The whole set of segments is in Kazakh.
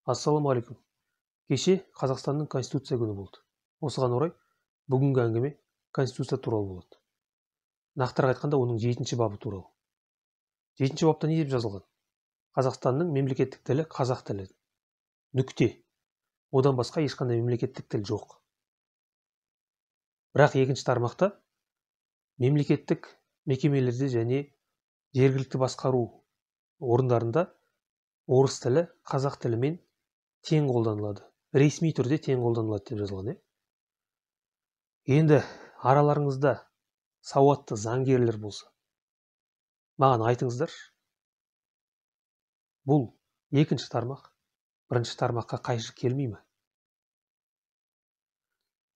Ассалаумағалейкум. Кеше Қазақстанның Конституция күні болды. Осыған орай бүгінгі әңгіме Конституция туралы болады. Нақтырақ айтқанда, оның 7-ші бабы туралы. 7-ші бапта не деп жазылған? Қазақстанның мемлекеттік тілі қазақ тілі. Нүкте. Одан басқа ешқандай мемлекеттік тіл жоқ. Бірақ 2-ші тармақта мемлекеттік мекемелерде және жергілікті басқару орындарында орыс тілі қазақ тілімен тең қолданылады. Ресми түрде тең қолданылады деп жазылған. Енді араларыңызда сауатты заңгерлер болса, маған айтыңыздар, бұл 2-ші тармақ 1-ші тармаққа қайшы келмей ме?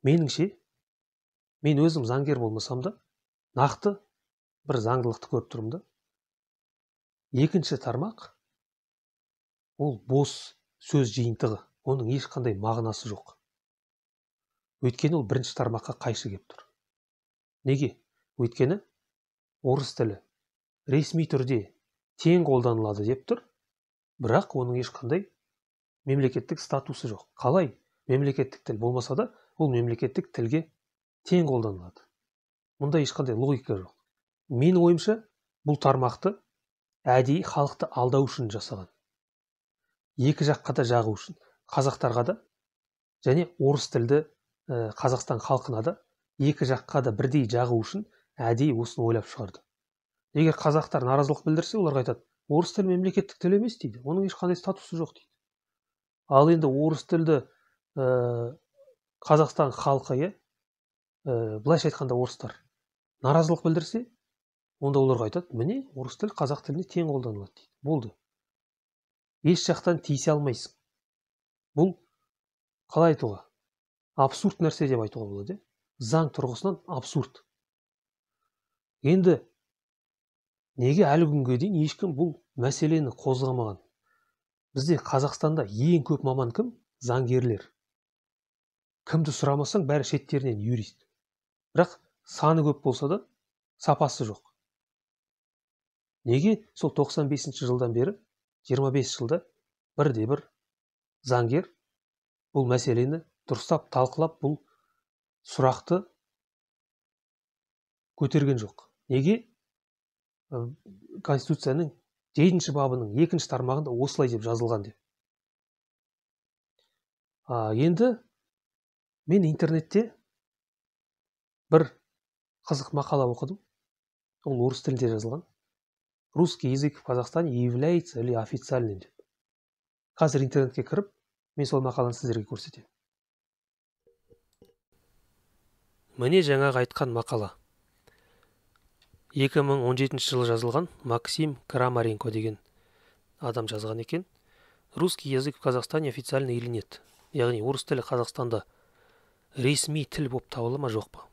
Меніңше, мен өзім заңгер болмасам да, нақты бір заңдылықты көріп тұрмын да. 2-ші тармақ ол бос сөз жиынтығы, оның ешқандай мағынасы жоқ. Өйткені ол 1-ші тармаққа қайшы келіп тұр. Неге? Өйткені орыс тілі ресми түрде тең қолданылады деп тұр, бірақ оның ешқандай мемлекеттік статусы жоқ. Қалай мемлекеттік тіл болмаса да, ол мемлекеттік тілге тең қолданылады. Мұнда ешқандай логика жоқ. Менің ойымша, бұл тармақты әдейі халықты алдау үшін жасаған. Екі жаққа да жағу үшін, қазақтарға да және орыс тілді Қазақстан халқына да екі жаққа да бірдей жағу үшін әдейі осыны ойлап шығарды. Егер қазақтар наразылық білдірсе, оларға айтады, орыс тілі мемлекеттік тіл емес дейді, оның ешқандай статусы жоқ дейді. Ал енді орыс тілді Қазақстан халқы, былайша айтқанда орыстар наразылық білдірсе, онда оларға айтады, міне орыс тілі қазақ тіліне тең қолданылады дейді. Болды. Еш жақтан тиісе алмайсың. Бұл қалай айтуға? Абсурд нәрсе деп айтуға болады. Заң тұрғысынан абсурд. Енді неге әлі күнге дейін ешкім бұл мәселені қозғамаған? Бізде Қазақстанда ең көп маман кім? Заңгерлер. Кімді сұрамасаң, бәрі шеттерінен юрист. Бірақ саны көп болса да, сапасы жоқ. Неге сол 95-ші жылдан бері 25 жылда бірде-бір заңгер бұл мәселені дұрыстап талқылап, бұл сұрақты көтерген жоқ? Неге? Конституцияның 7-ші бабының 2-ші тармағында осылай деп жазылған деп. Енді мен интернетте бір қызық мақала оқыдым. Ол орыс тілінде жазылған. Русский язык в Казахстане является ли официальным деп. Қазір интернетке кіріп, мен сол мақаланы сіздерге көрсетемін. Міне жаңағы айтқан мақала. 2017 жылы жазылған, Максим Крамаренко деген адам жазған екен. Русский язык в Казахстане официальный или нет? Яғни орыс тілі Қазақстанда ресми тіл болып табыла ма, жоқ па?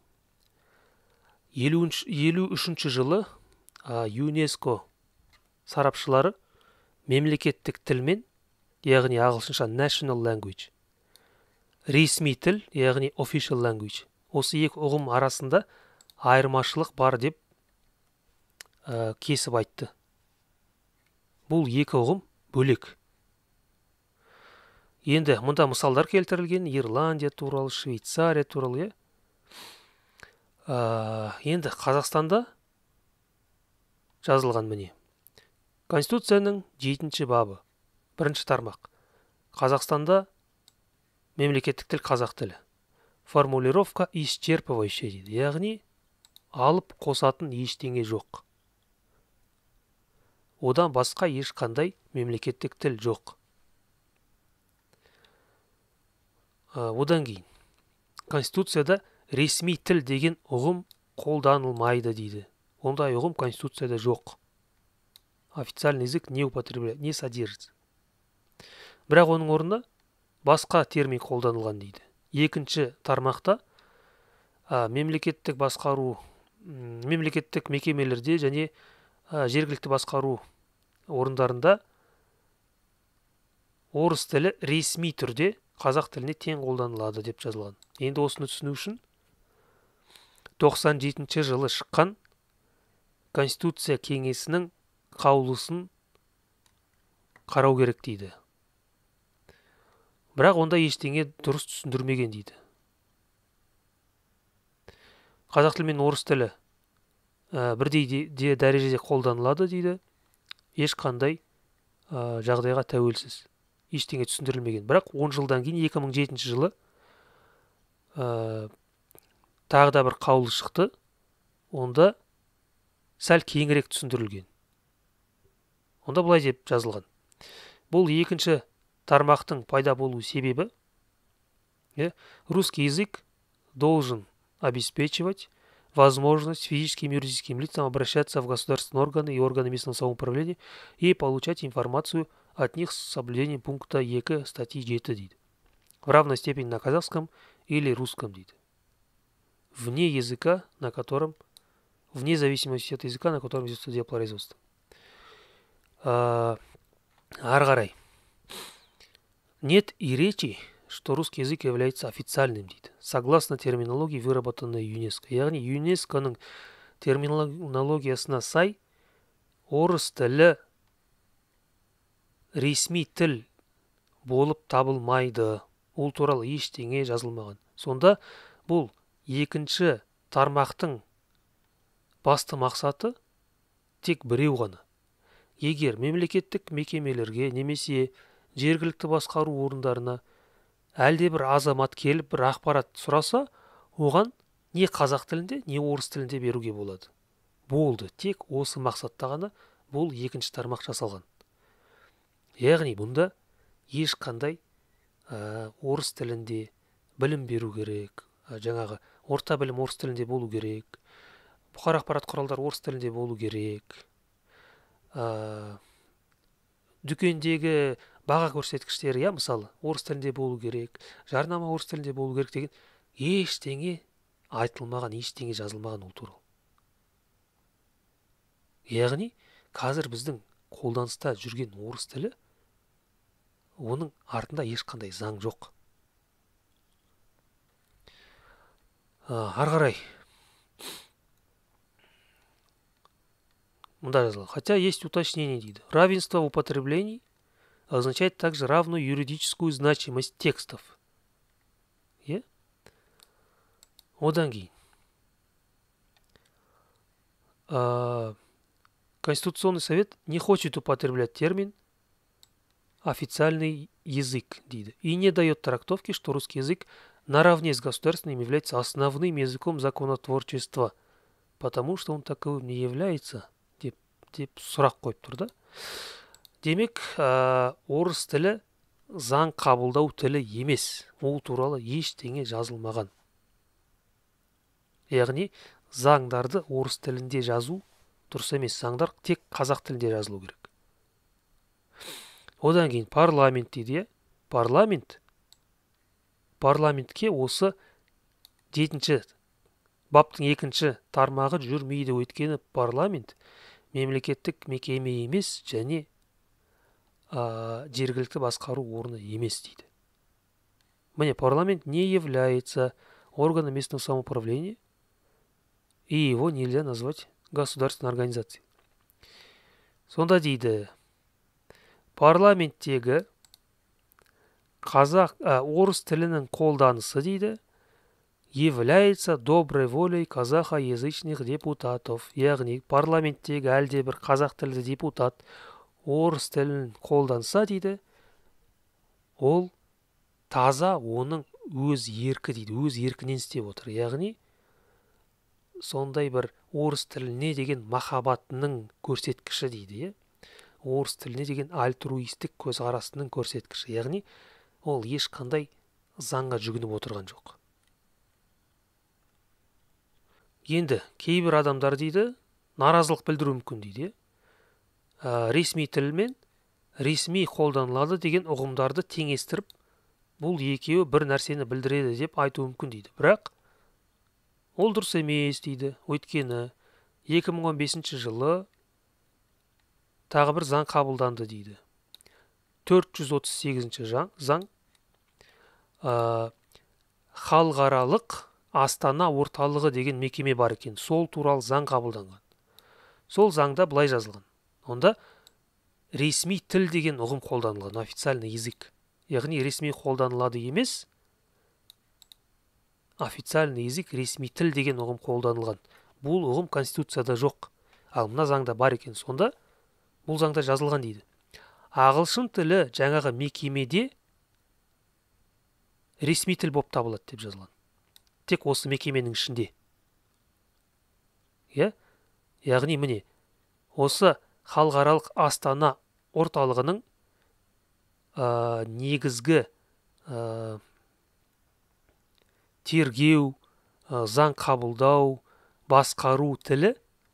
53 жылы ЮНЕСКО сарапшылары мемлекеттік тілмен, яғни ағылшынша national language, ресми тіл, яғни official language, осы екі ұғым арасында айырмашылық бар деп кесіп айтты. Бұл екі ұғым бөлек. Енді мұнда мысалдар келтірілген, Ирландия туралы, Швейцария туралы. Енді Қазақстанда жазылған міне. Конституцияның 7-ші бабы, 1-ші тармақ. Қазақстанда мемлекеттік тіл қазақ тілі. Формулировка исчерпывающая дейді. Яғни, алып қосатын ештеңе жоқ. Одан басқа ешқандай мемлекеттік тіл жоқ. Одан кейін, Конституцияда ресми тіл деген ұғым қолданылмайды дейді. Ондай ұғым Конституцияда жоқ. Официальный язык не употребляет, не содержится. Бірақ оның орнына басқа термин қолданылған дейді. 2-ші тармақта мемлекеттік басқару, мемлекеттік мекемелерде және жергілікті басқару орындарында орыс тілі ресми түрде қазақ тіліне тең қолданылады деп жазылған. Енді осыны түсіну үшін 97 жылы шыққан Конституция кеңесінің қаулысын қарау керек дейді. бірақ онда ештеңе дұрыс түсіндірмеген дейді. Қазақ тілі мен орыс тілі бірдей дәрежеде қолданылады дейді. Ешқандай жағдайға тәуелсіз. Ештеңе түсіндірілмеген. Бірақ 10 жылдан кейін 2007 жылы тағы да бір қаулы шықты. Онда сәл кеңірек түсіндірілген. Онда былай деп жазылған. Бұл екінші тармақтың пайда болу себебі русский язык должен обеспечивать возможность физическим и юридическим лицам обращаться в государственные органы и органы местного самоуправления и получать информацию от них с соблюдением пункта 2 статьи 7 дейді. В равной степени на казахском или русском дейді. Вне языка, на котором, вне зависимости от языка, на котором ведется делопроизводство. Ары қарай. Нет и речи, что русский язык является официальным дейді. Согласно терминологии, выработанной ЮНЕСКО. Яғни ЮНЕСКОның терминологиясына сай, орыс тілі ресми тіл болып табылмайды. Ол туралы ештеңе жазылмаған. Сонда бұл екінші тармақтың басты мақсаты тек біреу ғана. Егер мемлекеттік мекемелерге немесе жергілікті басқару орындарына әлде бір азамат келіп бір ақпарат сұраса, оған не қазақ тілінде, не орыс тілінде беруге болады. Болды, тек осы мақсатта ғана бұл екінші тармақ жасалған. Яғни бұнда ешқандай орыс тілінде білім беру керек, жаңағы орта білім орыс тілінде болу керек, бұқар ақпарат құралдары орыс тілінде болу керек, дүкендегі баға көрсеткіштері, мысалы, орыс тілінде болу керек, жарнама орыс тілінде болу керек деген ештеңе айтылмаған, ештеңе жазылмаған ол туралы. Яғни, қазір біздің қолданыста жүрген орыс тілі, оның артында ешқандай заң жоқ. Ары қарай. Мында жазылған. Хотя есть уточнение дейді. Равенство в употреблении означает также равную юридическую значимость текстов. Одан кейін. Конституционный совет не хочет употреблять термин официальный язык дейді. И не дает трактовки, что русский язык наравне с государственным является основным языком законотворчества, потому что он таковым не является, деп сұрақ қойып тұр да. Демек, орыс тілі заң қабылдау тілі емес. Ол туралы ештеңе жазылмаған. Яғни, заңдарды орыс тілінде жазу дұрыс емес. Заңдар тек қазақ тілінде жазылу керек. Одан кейін парламент дейді. Парламентке осы 7-ші баптың 2-ші тармағы жүрмейді. Өйткені парламент мемлекеттік мекеме емес, және жергілікті басқару орны емес дейді. Міне, парламент не является органом местного самоуправления, и его нельзя назвать государственной организацией. Сонда дейді, парламенттегі орыс тілінің қолданысы дейді, является доброй волей казахоязычных депутатов. Яғни, парламенттегі әлде бір қазақ тілді депутат орыс тілін қолданса дейді, ол таза оның өз еркі дейді, өз еркінен істеп отыр. Яғни, сондай бір орыс тіліне деген махаббатының көрсеткіші дейді. Орыс тіліне деген альтруистік көзқарасының көрсеткіші. Яғни, ол ешқандай заңға жүгініп отырған жоқ. Енді, кейбір адамдар дейді, наразылық білдіру мүмкін дейді. Ресми тіл мен ресми қолданылады деген ұғымдарды теңестіріп, бұл екеуі бір нәрсені білдіреді деп айту мүмкін дейді. Бірақ, ол дұрыс емес дейді. Өйткені 2015 жылы тағы бір заң қабылданды дейді. 438 заң халықаралық Астана орталығы деген мекеме бар екен. Сол туралы заң қабылданған. Сол заңда былай жазылған. Онда ресми тіл деген ұғым қолданылған, официальный язык. яғни ресми қолданылады емес, официальный язык, ресми тіл деген ұғым қолданылған. Бұл ұғым Конституцияда жоқ. Ал мына заңда бар екен. Сонда бұл заңда жазылған дейді. Ағылшын тілі жаңағы мекемеде ресми тіл болып табылады деп жазылған. Тек осы мекеменің ішінде. Яғни міне, осы халықаралық Астана орталығының негізгі тергеу, заң қабылдау, басқару тілі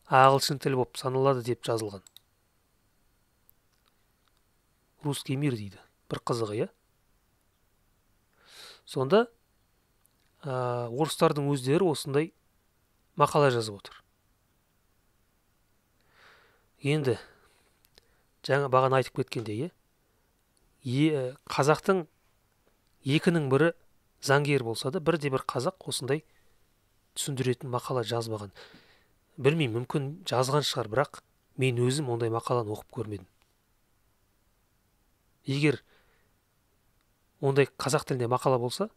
ағылшын тілі болып саналады деп жазылған. Русский мир дейді. Бір қызығы, Сонда орыстардың өздері осындай мақала жазып отыр. Енді жаңа бағана айтып кеткендей, қазақтың екінің бірі заңгер болса да, бірде бір қазақ осындай түсіндіретін мақала жазбаған. Білмеймін, мүмкін жазған шығар, бірақ мен өзім ондай мақаланы оқып көрмедім. Егер ондай қазақ тілінде мақала болса,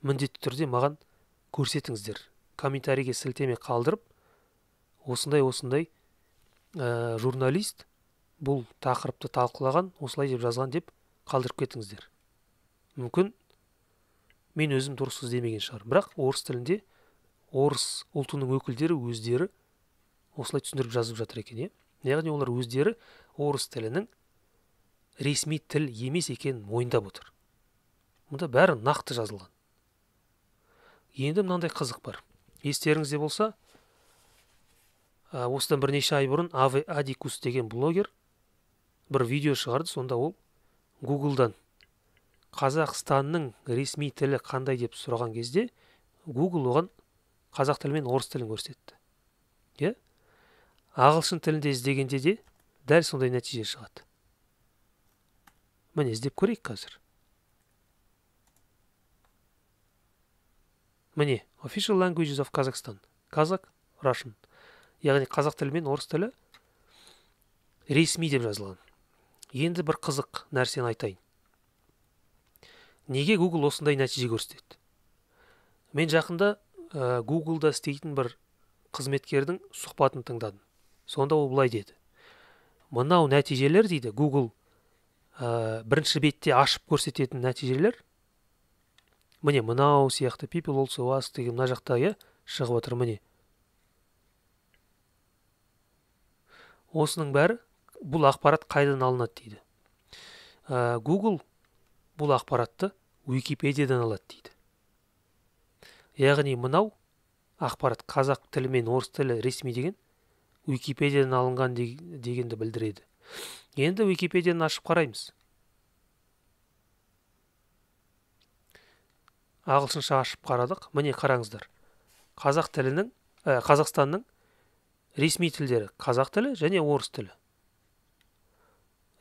міндетті түрде маған көрсетіңіздер. Комментарийге сілтеме қалдырып, осындай журналист бұл тақырыпты талқылаған, осылай деп жазған деп қалдырып кетіңіздер. Мүмкін мен өзім дұрыс іздемеген шығар. Бірақ орыс тілінде орыс ұлтының өкілдері өздері осылай түсіндіріп жазып жатыр екен. Яғни олар өздері орыс тілінің ресми тіл емес екенін мойындап отыр. Мұнда бәрі нақты жазылған. Енді мынандай қызық бар. Естеріңізде болса, осыдан бірнеше ай бұрын Аве Адикус деген блогер бір видео шығарды. Сонда ол Google'дан Қазақстанның ресми тілі қандай деп сұраған кезде, Google оған қазақ тілі мен орыс тілін көрсетті. Ағылшын тілінде іздегенде де дәл сондай нәтиже шығады. Міне, іздеп көрейік қазір. Міне, Official Languages of Kazakhstan. Kazakh, Russian. Яғни қазақ тілі мен орыс тілі ресми деп жазылған. Енді бір қызық нәрсені айтайын. Неге Google осындай нәтиже көрсетеді? Мен жақында Google'да істейтін бір қызметкердің сұхбатын тыңдадым. Сонда ол былай деді. Мынау нәтижелер дейді, Google бірінші бетте ашып көрсететін нәтижелер. Міне, мынау сияқты people also ask деген мына жақта шығып отыр. Міне. Осының бәрі бұл ақпарат қайдан алынады дейді. Google бұл ақпаратты Википедиядан алады дейді. Яғни мынау ақпарат қазақ тілі мен орыс тілі ресми деген Википедиядан алынған дегенді білдіреді. Енді Википедияны ашып қараймыз. Ағылшынша ашып қарадық. Міне қараңыздар. Қазақстанның ресми тілдері қазақ тілі және орыс тілі.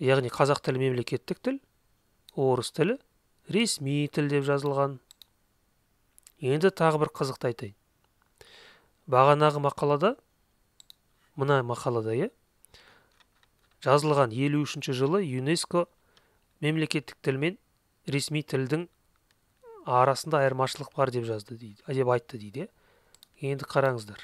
Яғни қазақ тілі мемлекеттік тіл, орыс тілі ресми тіл деп жазылған. Енді тағы бір қызықты айтайын. Бағанағы мақалада, мына мақалада жазылған 53 жылы ЮНЕСКО мемлекеттік тіл мен ресми тілдің арасында айырмашылық бар деп жазды дейді, деп айтты дейді. Енді қараңыздар.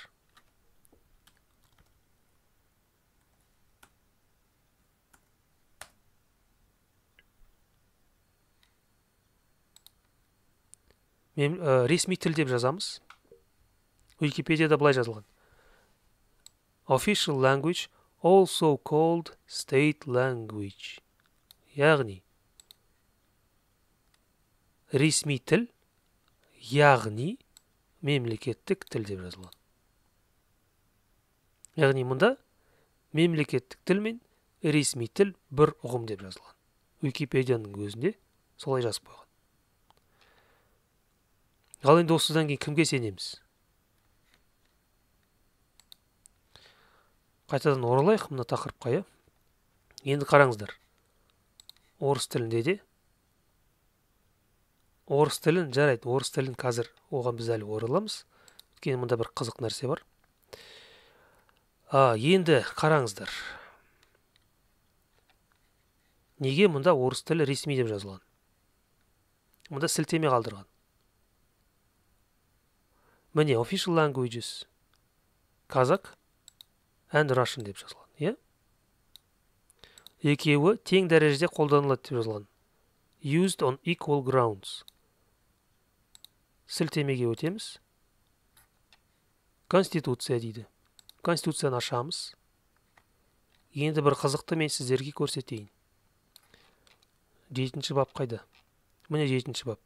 Ресми тіл деп жазамыз. Википедияда былай жазылған. Official language, also called state language. Яғни ресми тіл, яғни мемлекеттік тіл деп жазылған. Яғни мұнда мемлекеттік тіл мен ресми тіл бір ұғым деп жазылған. Википедияның өзінде солай жазып қойған. Ал енді осыдан кейін кімге сенеміз? Қайтадан оралайық мына тақырыпқа. Енді қараңыздар. Орыс тілінде де орыс тілін жарайды, орыс тілін қазір оған біз әлі ораламыз. Өйткені мұнда бір қызық нәрсе бар. Енді қараңыздар. Неге мұнда орыс тілі ресми деп жазылған? Мұнда сілтеме қалдырған. Міне official languages Kazakh and Russian деп жазылған, иә? Екеуі тең дәрежеде қолданылады деп жазылған. Used on equal grounds. Сілтемеге өтеміз. Конституция дейді. Конституцияны ашамыз. Енді бір қызықты мен сіздерге көрсетейін. 7-ші бап қайда? Міне 7-ші бап.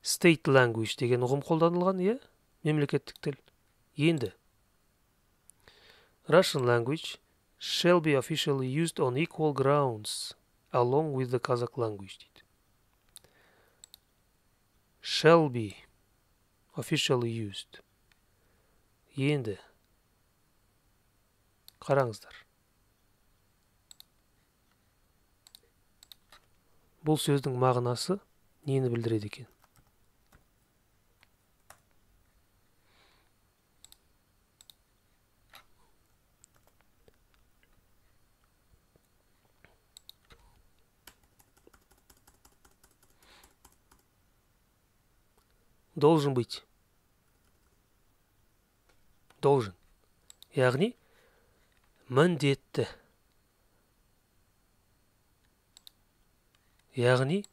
State language деген ұғым қолданылған, иә? Мемлекеттік тіл. Енді Russian language shall be officially used on equal grounds along with the Kazakh language дейді. Shall be officially used. Енді қараңыздар. Бұл сөздің мағынасы нені білдіреді екен? Должен быть. Должен. Яғни міндетті. Яғни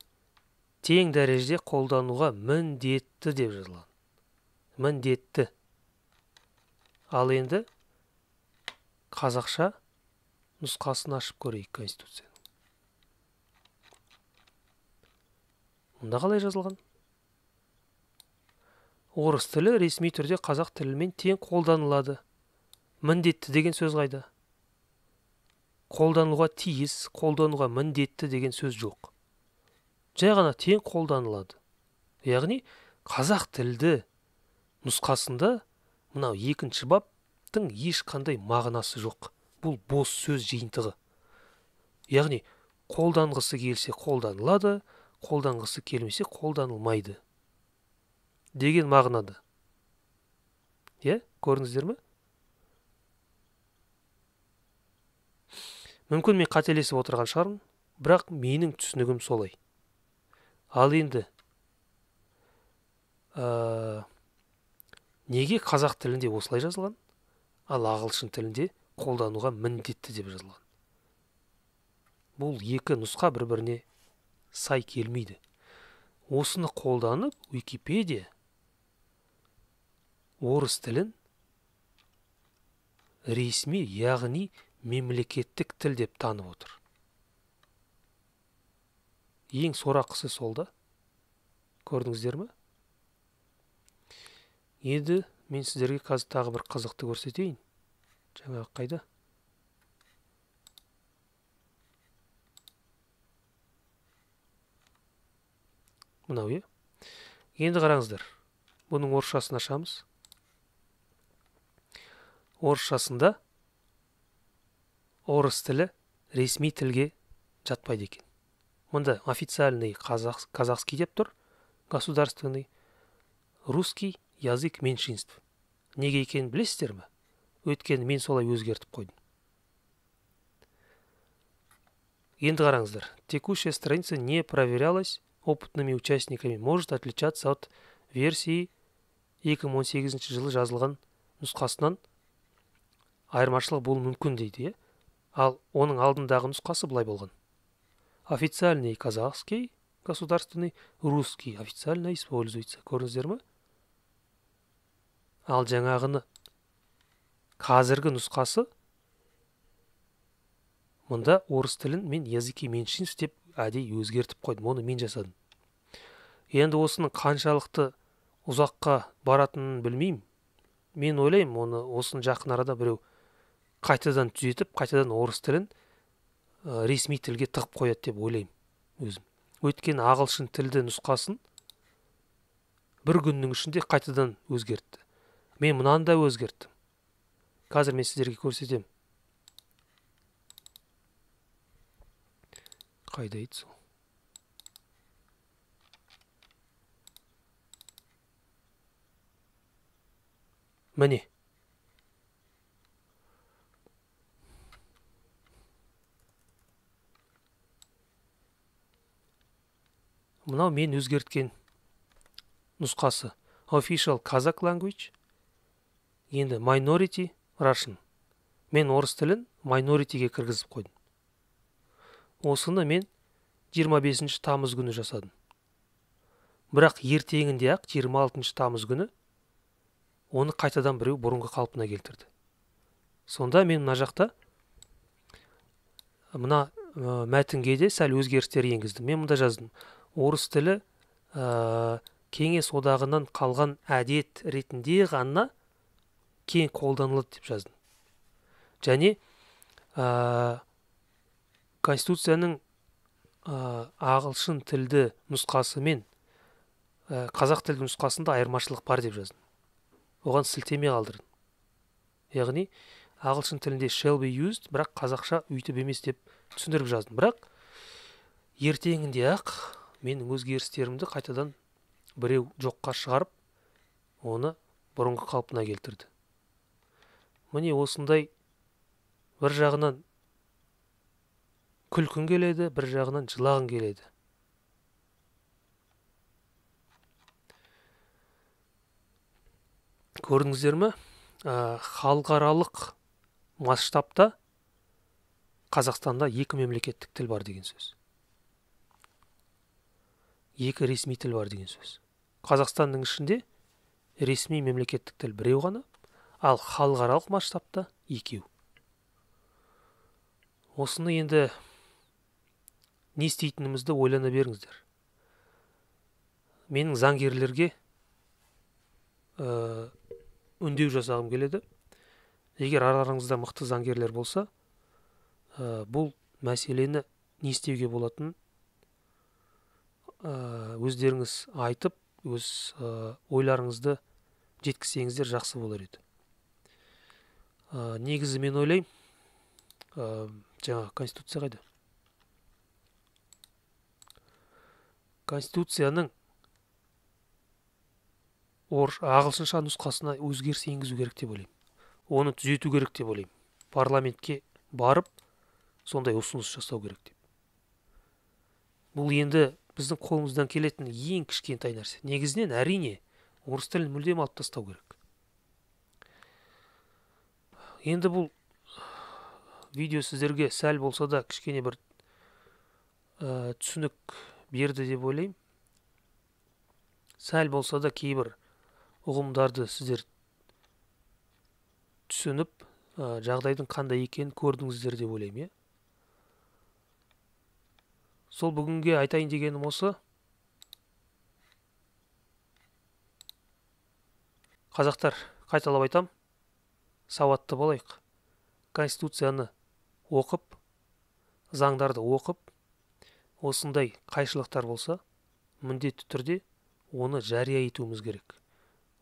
тең дәрежеде қолдануға міндетті деп жазылған. Міндетті. Ал енді қазақша нұсқасын ашып көрейік Конституцияның. Мұнда қалай жазылған? Орыс тілі ресми түрде қазақ тілімен тең қолданылады. Міндетті деген сөз қайда? Қолдануға тиіс, қолдануға міндетті деген сөз жоқ. Жай ғана тең қолданылады. Яғни қазақ тілді нұсқасында мынау 2-ші баптың ешқандай мағынасы жоқ. Бұл бос сөз жиынтығы. Яғни қолданғысы келсе қолданылады, қолданғысы келмесе қолданылмайды деген мағынада. Иә, көрдіңіздер ме? Мүмкін мен қателесіп отырған шығармын, бірақ менің түсінігім солай. Ал енді неге қазақ тілінде осылай жазылған, ал ағылшын тілінде қолдануға міндетті деп жазылған? Бұл екі нұсқа бір-біріне сай келмейді. Осыны қолданып, Википедия орыс тілін ресми, яғни мемлекеттік тіл деп танып отыр. Ең сорақысы сол да. Көрдіңіздер ме? Енді мен сіздерге қазір тағы бір қызықты көрсетейін. Жаңағы қайда? Мынау, е? Енді қараңыздар. Бұның орысшасын ашамыз. Орысшасында орыс тілі ресми тілге жатпайды екен. Мұнда официальный казахский деп тұр, государственный, русский язык меньшинств. Неге екенін білесіздер ме? Өйткені мен солай өзгертіп қойдым. Енді қараңыздар. Текущая страница не проверялась опытными участниками, может отличаться от версии 2018 жылы жазылған нұсқасынан айырмашылық болуы мүмкін дейді. Ал оның алдындағы нұсқасы былай болған. Официальный казахский, государственный, русский официально используется. Көрдіңіздер ме? Ал жаңағыны қазіргі нұсқасы мұнда орыс тілін мен языки меньшинств деп әдейі өзгертіп қойдым. Оны мен жасадым. Енді осының қаншалықты ұзаққа баратынын білмеймін. Мен ойлаймын, осыны жақын арада біреу қайтадан түзетіп, қайтадан орыс тілін ресми тілге тығып қояды деп ойлаймын өзім. Өйткені ағылшын тілді нұсқасын бір күннің ішінде қайтадан өзгертті. Мен мұнаны да өзгерттім. Қазір мен сіздерге көрсетем. Қайда еді сол? Міне. мынау мен өзгерткен нұсқасы official Kazakh language, енді minority Russian. Мен орыс тілін minorityге кіргізіп қойдым. Осыны мен 25 тамыз күні жасадым. Бірақ ертеңінде ақ 26 тамыз күні оны қайтадан біреу бұрынғы қалпына келтірді. Сонда мен мына жақта мына мәтінге де сәл өзгерістер енгіздім. Мен мұнда жаздым. Орыс тілі кеңес одағынан қалған әдет ретінде ғана кең қолданылады деп жаздым. Және Конституцияның ағылшын тілді нұсқасы мен қазақ тілді нұсқасында айырмашылық бар деп жаздым. Оған сілтеме қалдырдым. Яғни ағылшын тілінде shall be used, бірақ қазақша үйтіп емес деп түсіндіріп жаздым. Бірақ ертеңінде ақ менің өзгерістерімді қайтадан біреу жоққа шығарып, оны бұрынғы қалпына келтірді. Міне осындай бір жағынан күлкің келеді, бір жағынан жылағың келеді. Көрдіңіздер ме? Халықаралық масштабта Қазақстанда 2 мемлекеттік тіл бар деген сөз. 2 ресми тіл бар деген сөз. Қазақстанның ішінде ресми мемлекеттік тіл біреу ғана, ал халықаралық масштабта 2. Осыны енді не істейтінімізді ойлана беріңіздер. Менің заңгерлерге үндеу жасағым келеді. Егер араларыңызда мықты заңгерлер болса, бұл мәселені не істеуге болатынын өздеріңіз айтып, өз ойларыңызды жеткізсеңіздер жақсы болар еді. Негізі мен ойлаймын, жаңа Конституция қайда? Конституцияның ағылшынша нұсқасына өзгеріс енгізу керек деп ойлаймын. Оны түзету керек деп ойлаймын. Парламентке барып, сондай ұсыныс жасау керек деп. Бұл енді біздің қолымыздан келетін ең кішкентай нәрсе. Негізінен әрине орыс тілін мүлдем алып тастау керек. Енді бұл видео сіздерге сәл болса да кішкене бір түсінік берді деп ойлаймын. Сәл болса да кейбір ұғымдарды сіздер түсініп, жағдайдың қандай екенін көрдіңіздер деп ойлаймын. Сол бүгінге айтайын дегенім осы. Қазақтар, қайталап айтам, сауатты болайық. Конституцияны оқып, заңдарды оқып, осындай қайшылықтар болса, міндетті түрде оны жария етуіміз керек.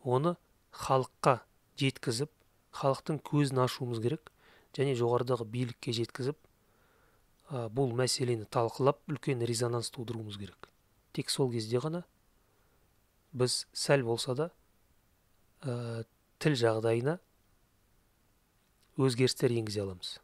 Оны халыққа жеткізіп, халықтың көзін ашуымыз керек, және жоғарыдағы билікке жеткізіп, бұл мәселені талқылап, үлкен резонанс тудыруымыз керек. Тек сол кезде ғана біз сәл болса да тіл жағдайына өзгерістер енгізе аламыз.